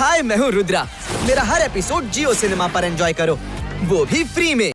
हाय, मैं हूँ रुद्रा। मेरा हर एपिसोड जियो सिनेमा पर एंजॉय करो, वो भी फ्री में।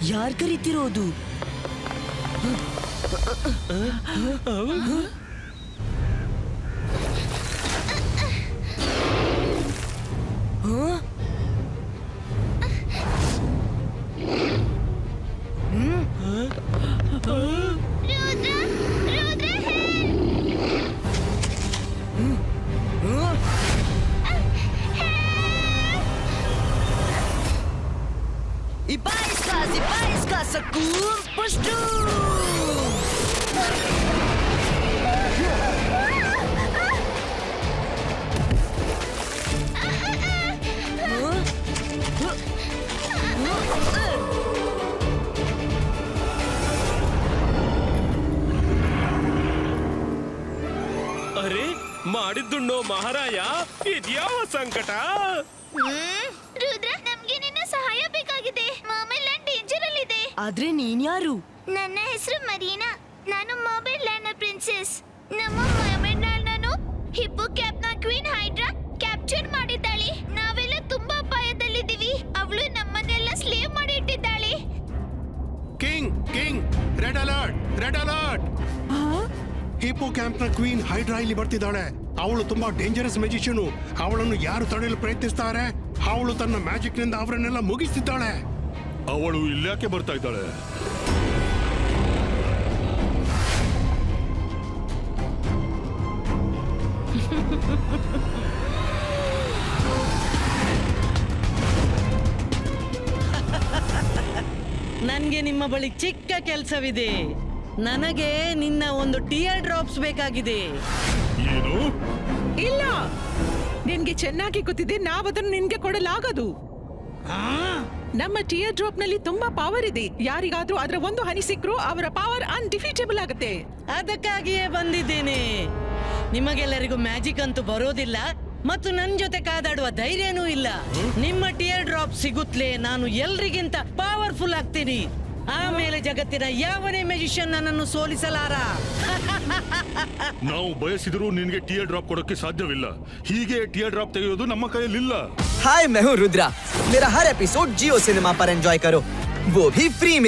ಯಾರ್ ಕರೀತಿರೋದು? Ipaisca, Sakur, Pushtu! ಅರೆ ಮಾಡಿದ್ದುಣ್ಣೋ ಮಹಾರಾಯ ಇದ್ಯಾವ ಸಂಕಟ? ರುದ್ರ, ನಮ್ಗೆ ನಿನ್ನ ಸಹಾಯ ಬೇಕಾಗಿದೆ. ಮೊಬೈಲ್ ಲ್ಯಾಂಡ್ ಡೇಂಜರ್ ಅಲ್ಲಿ ಇದೆ. ಆದ್ರೆ ನೀನ್ ಯಾರು? ನನ್ನ ಹೆಸರು ಮರೀನಾ. ನಾನು ಮೊಬೈಲ್ ಲ್ಯಾಂಡ್ ನ ಪ್ರಿನ್ಸೆಸ್. ನಮ್ಮ ಮೊಬೈಲ್ ಲ್ಯಾಂಡ್ ಅನ್ನು ಹಿಪ್ಪೋ ಕ್ಯಾಪ್ನ ಕ್ವೀನ್ ಹೈಡ್ರಾ ಕ್ಯಾಪ್ಚರ್ ಮಾಡಿದ್ದಾಳೆ. ನಾವೆಲ್ಲ ತುಂಬಾ ಅಪಾಯದಲ್ಲಿದ್ದೀವಿ. ಅವಳು ನಮ್ಮನ್ನೆಲ್ಲ ಸ್ಲೇವ್ ಮಾಡಿ ಇಟ್ಟಿದ್ದಾಳೆ. King red alert. Hippo camp ನ ಕ್ವೀನ್ ಹೈಡ್ರಾ ಇಲ್ಲಿ ಬರ್ತಿದ್ದಾಳೆ. ಅವಳು ತುಂಬಾ ಡೇಂಜರಸ್ ಮ್ಯಾಜಿಷಿಯನ್. ಅವಳನ್ನು ಯಾರು ತಡೆಯಲು ಪ್ರಯತ್ನಿಸ್ತಾರೆ, ಅವಳು ತನ್ನ ಮ್ಯಾಜಿಕ್ ನಿಂದ ಅವರನ್ನೆಲ್ಲ ಮುಗಿಸ್ತಿದ್ದಾಳೆ. ಅವಳು ಇಲ್ಯಾಕೆ ಬರ್ತಾ ಇದ್ದಾಳೆ? ನನ್ಗೆ ನಿಮ್ಮ ಬಳಿ ಚಿಕ್ಕ ಕೆಲಸವಿದೆ. ನನಗೆ ನಿನ್ನ ಒಂದು ಟಿಯರ್ ಡ್ರಾಪ್ಸ್ ಬೇಕಾಗಿದೆ. ಏನು? ಇಲ್ಲ, ನಿನ್ಗೆ ಚೆನ್ನಾಗಿ ಗೊತ್ತಿದೆ, ನಾವದನ್ನು ನಿನ್ಗೆ ಕೊಡಲಾಗದು. ನಮ್ಮ ಟಿಯರ್ ಡ್ರಾಪ್ ನಲ್ಲಿ ತುಂಬಾ ಪವರ್ ಇದೆ. ಯಾರಿಗಾದ್ರೂ ಅದರ ಒಂದು ಹನಿ ಸಿಕ್ಕರೂ ಅವರ ಪವರ್ ಅನ್ಡಿಫೀಟೇಬಲ್ ಆಗುತ್ತೆ. ಅದಕ್ಕಾಗಿಯೇ ಬಂದಿದ್ದೇನೆ. ನಿಮಗೆಲ್ಲರಿಗೂ ಮ್ಯಾಜಿಕ್ ಅಂತೂ ಬರೋದಿಲ್ಲ ಮತ್ತು ನನ್ ಜೊತೆ ಕಾದಾಡುವ ಧೈರ್ಯನೂ ಇಲ್ಲ. ನಿಮ್ಮ ಟಿಯರ್ ಡ್ರಾಪ್ ಸಿಗುತ್ತಲೇ ನಾನು ಎಲ್ರಿಗಿಂತ ಪವರ್ಫುಲ್ ಆಗ್ತೀನಿ. ಆಮೇಲೆ ಜಗತ್ತಿನ ಯಾವನೇ ಮ್ಯಾಜಿಷಿಯನ್ ನನ್ನನ್ನು ಸೋಲಿಸಲಾರ. ನಾವು ಬಯಸಿದರೂ ನಿನ್ಗೆ ಟಿಯರ್ ಡ್ರಾಪ್ ಕೊಡೋಕೆ ಸಾಧ್ಯವಿಲ್ಲ. ಹೀಗೆ ಟಿಯರ್ ಡ್ರಾಪ್ ತೆಗೆಯೋದು ನಮ್ಮ ಕೈಯಲ್ಲಿಲ್ಲ. हाय, मैं हूँ रुद्रा। मेरा हर एपिसोड जियो सिनेमा पर एंजॉय करो, वो भी फ्री में।